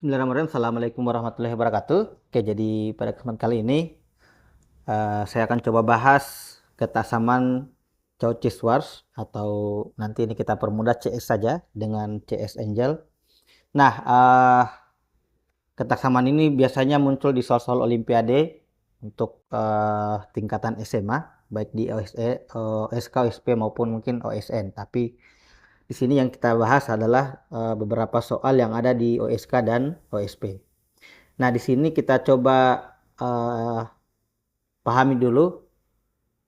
Bismillahirrahmanirrahim. Assalamualaikum warahmatullahi wabarakatuh. Oke, jadi pada kesempatan kali ini saya akan coba bahas ketasaman Cauchy-Schwarz atau nanti ini kita permudah CS saja dengan CS Angel. Nah, ketasaman ini biasanya muncul di soal-soal Olimpiade untuk tingkatan SMA, baik di OSK, OSP maupun mungkin OSN. Tapi di sini yang kita bahas adalah beberapa soal yang ada di OSK dan OSP. Nah, di sini kita coba pahami dulu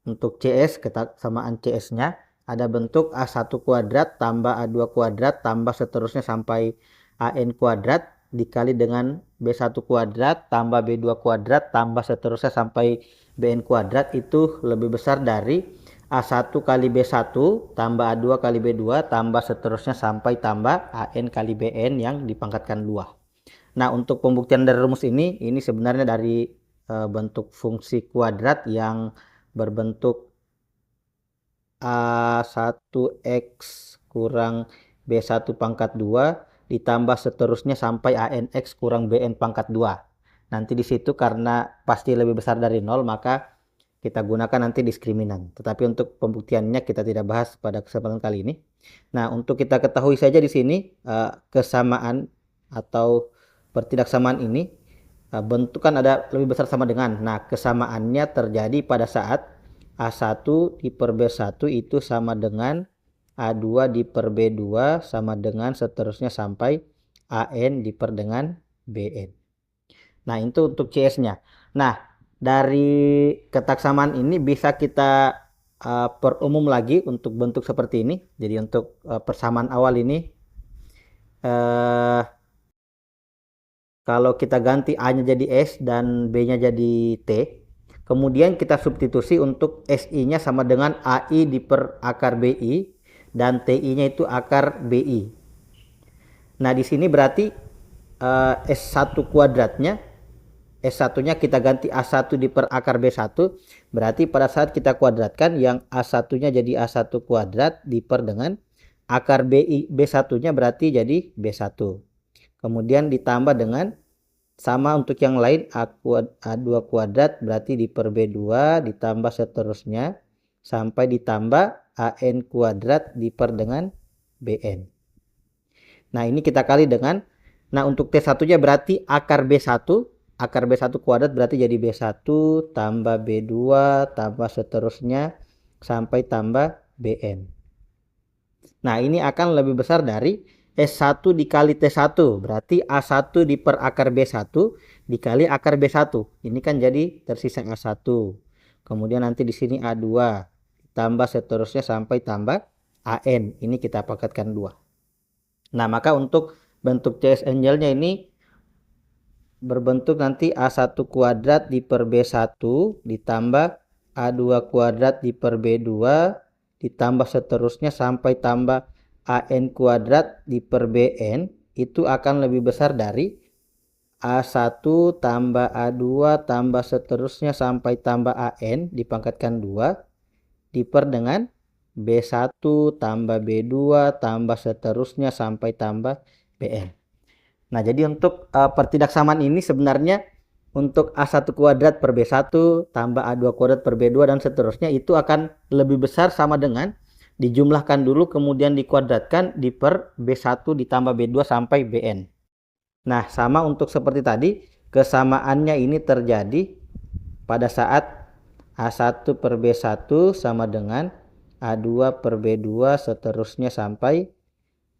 untuk CS, kesamaan CS-nya. Ada bentuk A1 kuadrat tambah A2 kuadrat tambah seterusnya sampai AN kuadrat dikali dengan B1 kuadrat tambah B2 kuadrat tambah seterusnya sampai BN kuadrat itu lebih besar dari A1 kali B1 tambah A2 kali B2 tambah seterusnya sampai tambah AN kali BN yang dipangkatkan 2. Nah, untuk pembuktian dari rumus ini sebenarnya dari bentuk fungsi kuadrat yang berbentuk A1X kurang B1 pangkat 2 ditambah seterusnya sampai ANX kurang BN pangkat 2. Nanti di situ karena pasti lebih besar dari 0, maka kita gunakan nanti diskriminan. Tetapi untuk pembuktiannya kita tidak bahas pada kesempatan kali ini. Nah, untuk kita ketahui saja di sini kesamaan atau pertidaksamaan ini bentuk kan ada lebih besar sama dengan. Nah, kesamaannya terjadi pada saat A1 di per B1 itu sama dengan A2 di per B2 sama dengan seterusnya sampai AN di per dengan BN. Nah, itu untuk CS-nya. Nah, dari ketaksamaan ini bisa kita perumum lagi untuk bentuk seperti ini. Jadi untuk persamaan awal ini kalau kita ganti A-nya jadi S dan B-nya jadi T, kemudian kita substitusi untuk SI-nya sama dengan AI di per akar BI dan TI-nya itu akar BI. Nah, di sini berarti S1 kuadratnya, S1-nya kita ganti A1 di per akar B1, berarti pada saat kita kuadratkan yang A1-nya jadi A1 kuadrat di per dengan akar BI B1-nya berarti jadi B1. Kemudian ditambah dengan sama untuk yang lain A2 kuadrat berarti di per B2 ditambah seterusnya sampai ditambah AN kuadrat di per dengan BN. Nah, ini kita kali dengan, nah untuk T1-nya berarti akar B1 kuadrat berarti jadi B1 tambah B2 tambah seterusnya sampai tambah BN. Nah, ini akan lebih besar dari S1 dikali T1. Berarti A1 di per akar B1 dikali akar B1. Ini kan jadi tersisa A1. Kemudian nanti di sini A2. Tambah seterusnya sampai tambah AN. Ini kita pakatkan 2. Nah, maka untuk bentuk CS Angelnya ini berbentuk nanti A1 kuadrat di per B1 ditambah A2 kuadrat di per B2 ditambah seterusnya sampai tambah AN kuadrat di per BN itu akan lebih besar dari A1 tambah A2 tambah seterusnya sampai tambah AN dipangkatkan 2 di per dengan B1 tambah B2 tambah seterusnya sampai tambah BN. Nah, jadi untuk pertidaksamaan ini sebenarnya untuk A1 kuadrat per B1 tambah A2 kuadrat per B2 dan seterusnya itu akan lebih besar sama dengan dijumlahkan dulu kemudian dikuadratkan di per B1 ditambah B2 sampai BN. Nah, sama untuk seperti tadi, kesamaannya ini terjadi pada saat A1 per B1 sama dengan A2 per B2 seterusnya sampai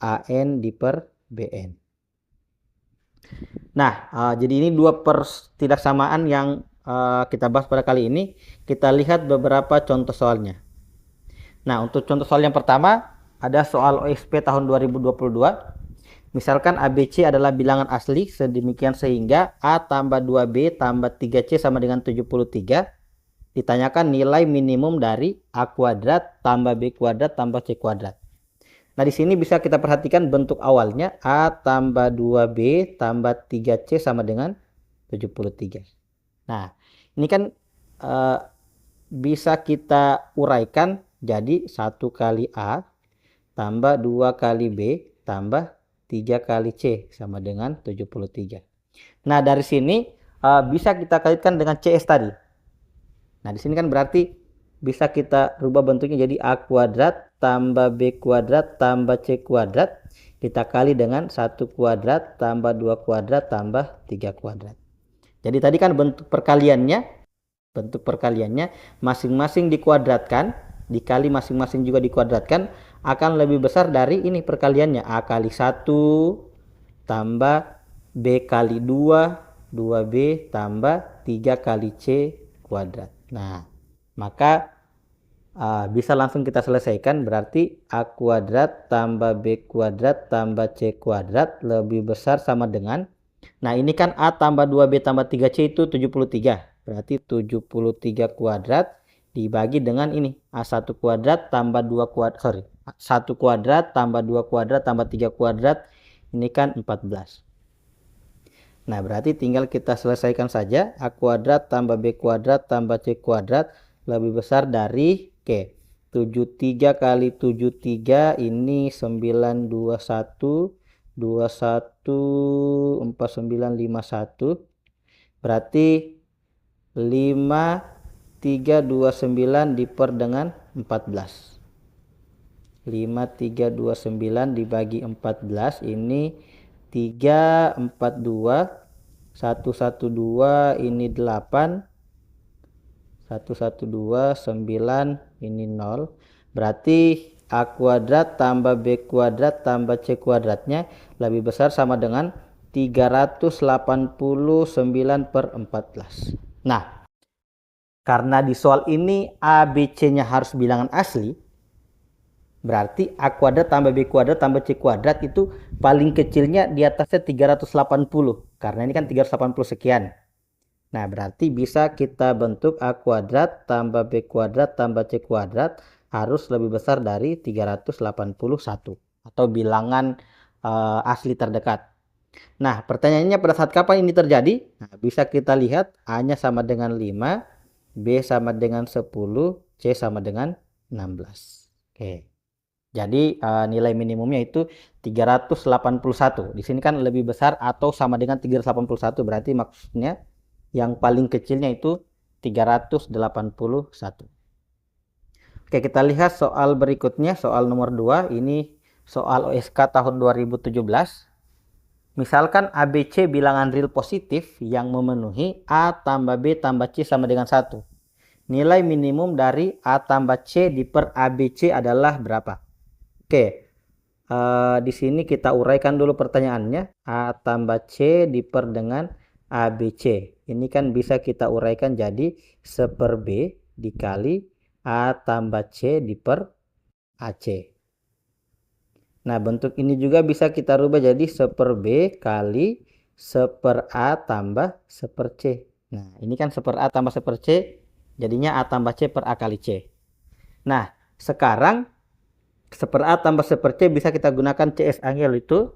AN di per BN. Nah, jadi ini dua pertidaksamaan yang kita bahas pada kali ini. Kita lihat beberapa contoh soalnya. Nah, untuk contoh soal yang pertama, ada soal OSP tahun 2022. Misalkan ABC adalah bilangan asli sedemikian sehingga A tambah 2B tambah 3C sama dengan 73. Ditanyakan nilai minimum dari A kuadrat tambah B kuadrat tambah C kuadrat. Nah, di sini bisa kita perhatikan bentuk awalnya A tambah 2B tambah 3C sama dengan 73. Nah, ini kan bisa kita uraikan jadi 1 kali A tambah 2 kali B tambah 3 kali C sama dengan 73. Nah, dari sini bisa kita kaitkan dengan CS tadi. Nah, di sini kan berarti bisa kita rubah bentuknya jadi A kuadrat tambah B kuadrat tambah C kuadrat kita kali dengan 1 kuadrat tambah 2 kuadrat tambah 3 kuadrat. Jadi tadi kan bentuk perkaliannya masing-masing dikuadratkan dikali masing-masing juga dikuadratkan akan lebih besar dari ini perkaliannya A kali 1 tambah B kali 2 2B tambah 3 kali C kuadrat. Nah, maka bisa langsung kita selesaikan, berarti A kuadrat tambah B kuadrat tambah C kuadrat lebih besar sama dengan, nah ini kan A tambah 2B tambah 3C itu 73, berarti 73 kuadrat dibagi dengan ini A1 kuadrat tambah 2 kuadrat, 1 kuadrat tambah 2 kuadrat tambah 3 kuadrat, ini kan 14. Nah, berarti tinggal kita selesaikan saja. A kuadrat tambah B kuadrat tambah C kuadrat lebih besar dari, oke, 73 kali 73 ini 921, 21, 4951. Berarti 5329 diper dengan 14. 5329 dibagi 14 ini 342, 112 ini 8, 112, 9 ini 0. Berarti A kuadrat tambah B kuadrat tambah C kuadratnya lebih besar sama dengan 389 per 14. Nah, karena di soal ini A, B, C-nya harus bilangan asli, berarti A kuadrat tambah B kuadrat tambah C kuadrat itu paling kecilnya di atasnya 380. Karena ini kan 380 sekian. Nah, berarti bisa kita bentuk A kuadrat tambah B kuadrat tambah C kuadrat harus lebih besar dari 381. Atau bilangan asli terdekat. Nah, pertanyaannya pada saat kapan ini terjadi? Nah, bisa kita lihat A-nya sama dengan 5, B sama dengan 10, C sama dengan 16. Oke. Jadi nilai minimumnya itu 381. Di sini kan lebih besar atau sama dengan 381. Berarti maksudnya yang paling kecilnya itu 381. Oke, kita lihat soal berikutnya, soal nomor 2. Ini soal OSK tahun 2017. Misalkan ABC bilangan real positif yang memenuhi A tambah B tambah C sama dengan 1. Nilai minimum dari A tambah C diper ABC adalah berapa? Oke, di sini kita uraikan dulu pertanyaannya. A tambah C diper dengan ABC. Ini kan bisa kita uraikan jadi 1 B dikali A tambah C diper AC. Nah, bentuk ini juga bisa kita rubah jadi 1 B kali 1 A tambah 1 C. Nah, ini kan 1 A tambah 1 C, jadinya A tambah C per A kali C. Nah, sekarang 1 A tambah 1 C bisa kita gunakan CS Angel itu.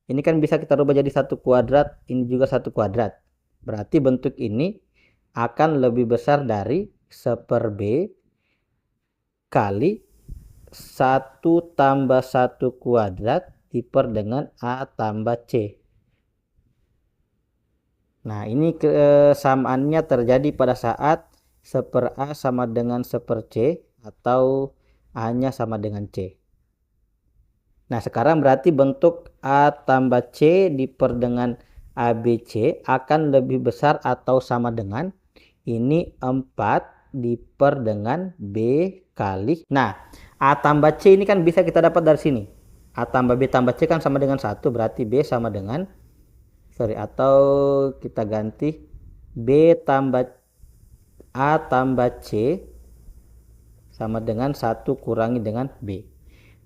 Ini kan bisa kita rubah jadi 1 kuadrat, ini juga 1 kuadrat. Berarti bentuk ini akan lebih besar dari 1 B kali 1 tambah 1 kuadrat diper dengan A tambah C. Nah, ini kesamaannya terjadi pada saat 1 A sama dengan 1 C atau A-nya sama dengan C. Nah, sekarang berarti bentuk A tambah C diper dengan ABC akan lebih besar atau sama dengan ini 4 diper dengan B kali. Nah, A tambah C ini kan bisa kita dapat dari sini. A tambah B tambah C kan sama dengan 1, berarti B sama dengan, atau kita ganti B tambah A tambah C sama dengan 1 kurangi dengan B.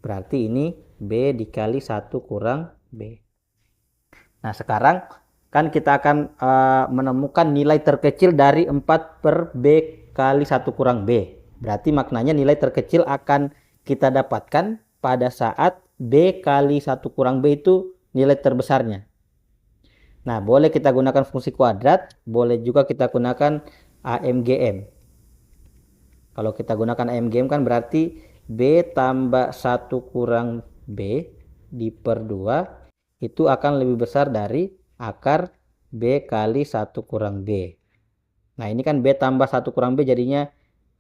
Berarti ini B dikali 1 kurang B. Nah, sekarang kan kita akan menemukan nilai terkecil dari 4 per B kali 1 kurang B. Berarti maknanya nilai terkecil akan kita dapatkan pada saat B kali 1 kurang B itu nilai terbesarnya. Nah, boleh kita gunakan fungsi kuadrat, boleh juga kita gunakan AMGM. Kalau kita gunakan AMGM kan berarti B tambah 1 kurang B per 2 itu akan lebih besar dari akar B kali 1 kurang B. Nah, ini kan B tambah 1 kurang B jadinya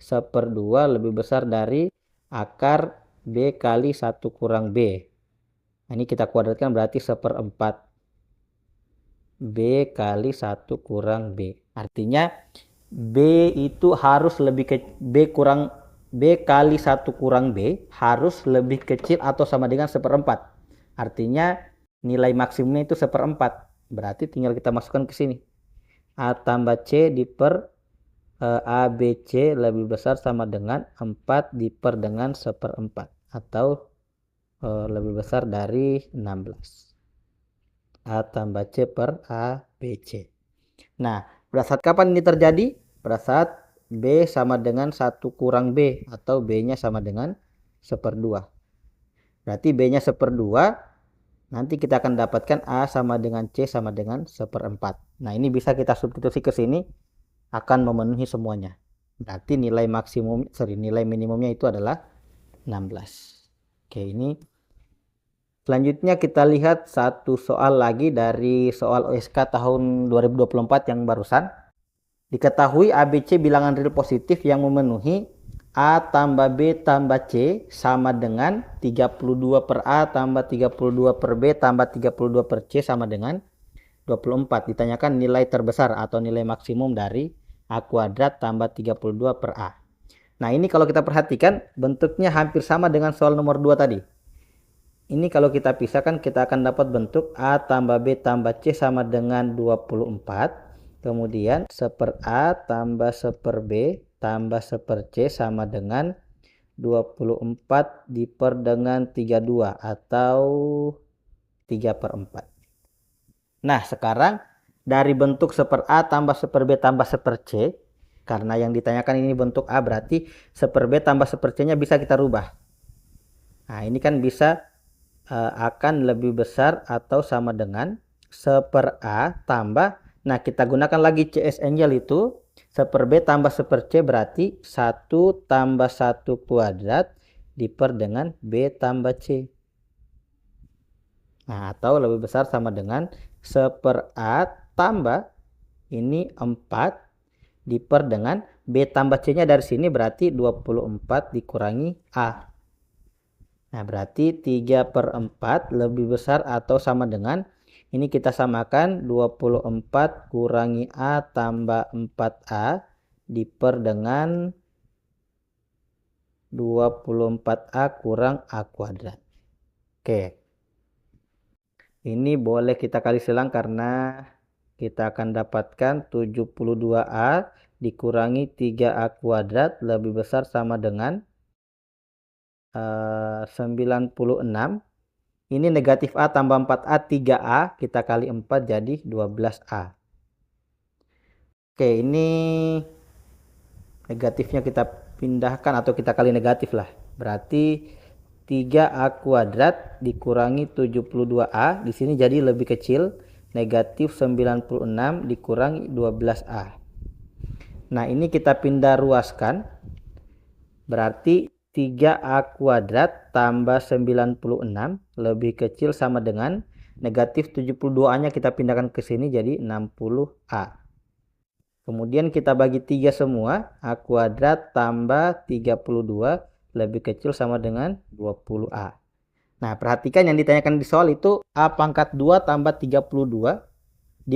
1/2 lebih besar dari akar B kali 1 kurang B. Nah, ini kita kuadratkan berarti 1/4 B kali 1 kurang B. Artinya B itu harus lebih ke B kali 1 kurang B harus lebih kecil atau sama dengan 1/4. Artinya nilai maksimumnya itu 1/4. Berarti tinggal kita masukkan ke sini. A tambah C per A, B, C lebih besar sama dengan 4 per dengan 1/4. Atau lebih besar dari 16. A tambah C per A, B, C. Nah, pada saat kapan ini terjadi? Pada saat B sama dengan 1 kurang B atau B-nya sama dengan 1/2. Berarti B-nya 1/2, nanti kita akan dapatkan A sama dengan C sama dengan 1/4. Nah, ini bisa kita substitusi ke sini, akan memenuhi semuanya. Berarti nilai minimumnya itu adalah 16. Oke, ini selanjutnya kita lihat satu soal lagi dari soal OSK tahun 2024 yang barusan. Diketahui ABC bilangan real positif yang memenuhi A tambah B tambah C sama dengan 32 per A tambah 32 per B tambah 32 per C sama dengan 24. Ditanyakan nilai terbesar atau nilai maksimum dari A kuadrat tambah 32 per A. Nah, ini kalau kita perhatikan bentuknya hampir sama dengan soal nomor 2 tadi. Ini kalau kita pisahkan kita akan dapat bentuk A tambah B tambah C sama dengan 24. Kemudian 1/A tambah 1/B tambah 1/C sama dengan 24 per dengan 32 atau 3/4. Nah, sekarang dari bentuk 1/A tambah 1/B tambah 1/C, karena yang ditanyakan ini bentuk A berarti 1/B tambah 1/C-nya bisa kita rubah. Nah, ini kan bisa akan lebih besar atau sama dengan 1/A tambah, nah kita gunakan lagi CS Angel itu 1/B tambah 1/C berarti 1 tambah 1 kuadrat per dengan B tambah C. Nah, atau lebih besar sama dengan 1/A tambah ini 4 per dengan B tambah C nya dari sini berarti 24 dikurangi A. Nah, berarti 3/4 lebih besar atau sama dengan, ini kita samakan 24 kurangi A tambah 4A per dengan 24A kurang A kuadrat. Oke. Ini boleh kita kali silang karena kita akan dapatkan 72A dikurangi 3A kuadrat lebih besar sama dengan 96. Ini negatif A tambah 4A 3A, kita kali 4 jadi 12A. Oke, ini negatifnya kita pindahkan atau kita kali negatif lah. Berarti 3A kuadrat dikurangi 72A, di sini jadi lebih kecil, negatif 96 dikurangi 12A. Nah, ini kita pindah ruaskan, berarti 3A kuadrat tambah 96 lebih kecil sama dengan negatif 72A nya kita pindahkan ke sini jadi 60A. Kemudian kita bagi 3 semua, A kuadrat tambah 32 lebih kecil sama dengan 20A. Nah, perhatikan yang ditanyakan di soal itu A pangkat 2 tambah 32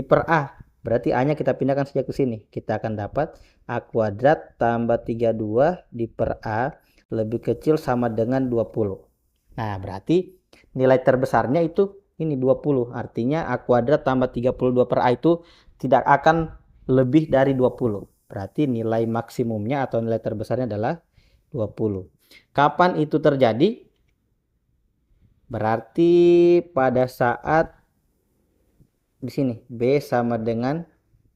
per A. Berarti A nya kita pindahkan saja ke sini. Kita akan dapat A kuadrat tambah 32 per A lebih kecil sama dengan 20. Nah, berarti nilai terbesarnya itu ini 20. Artinya A kuadrat tambah 32 per A itu tidak akan lebih dari 20. Berarti nilai maksimumnya atau nilai terbesarnya adalah 20. Kapan itu terjadi? Berarti pada saat di sini B sama dengan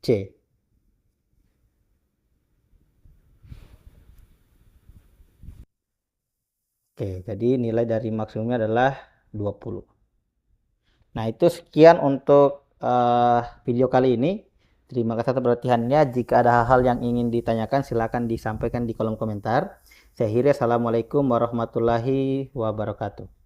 C. Oke, jadi nilai dari maksimumnya adalah 20. Nah, itu sekian untuk video kali ini. Terima kasih atas perhatiannya. Jika ada hal-hal yang ingin ditanyakan, silakan disampaikan di kolom komentar. Saya akhiri, assalamualaikum warahmatullahi wabarakatuh.